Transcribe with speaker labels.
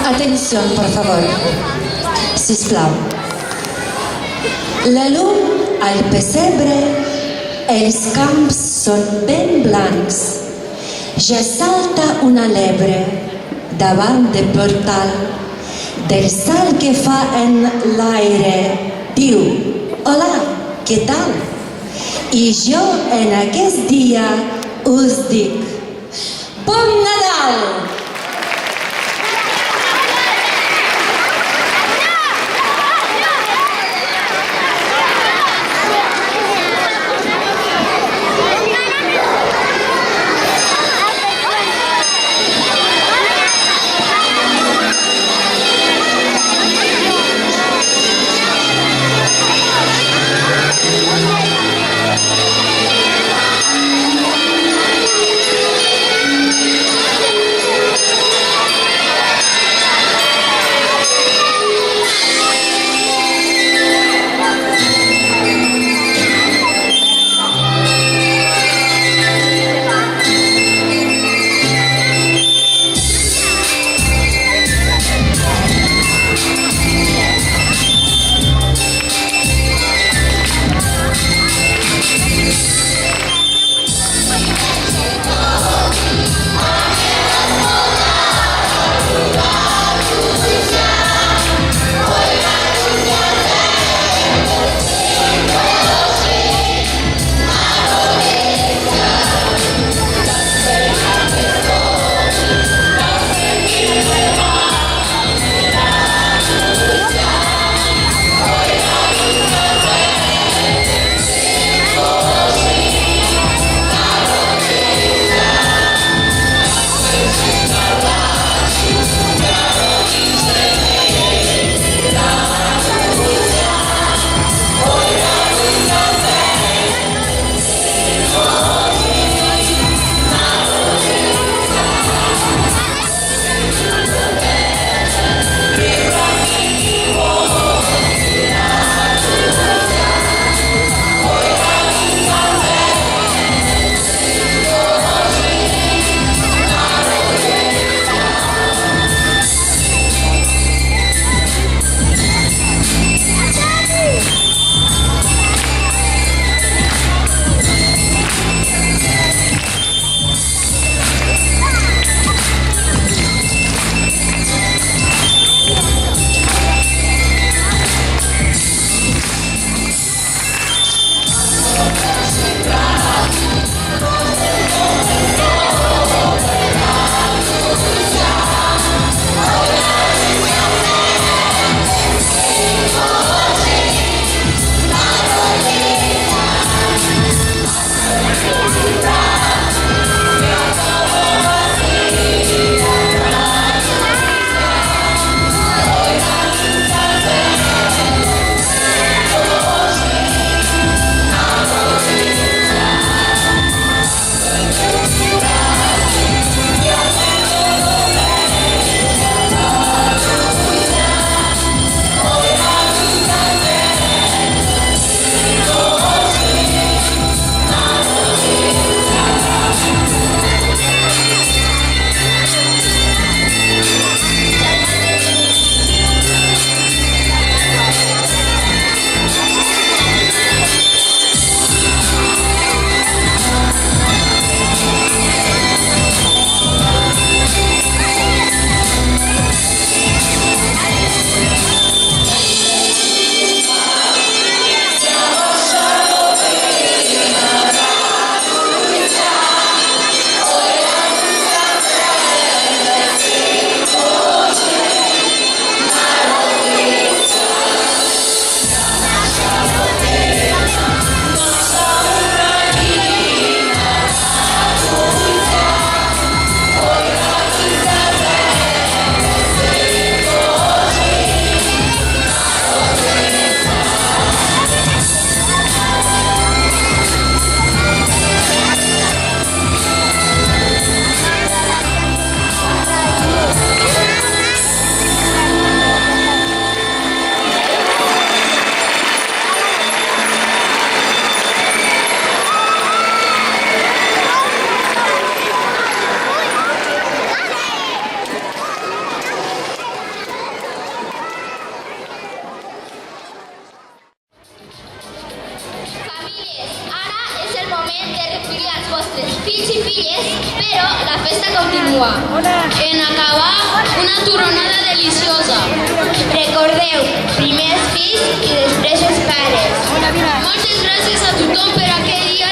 Speaker 1: Atenció, por favor. Sisplau. La llum al pessebre, els camps són ben blancs. Ja salta una llebre davant del portal. Del salt que fa en l'aire diu: hola, què tal? I jo en aquest dia us dic: bon Nadal!
Speaker 2: però la festa continua. En acabar, una torronada deliciosa.
Speaker 3: Recordeu, primer els fills i després els pares.
Speaker 2: Moltes gràcies a tothom per aquest dia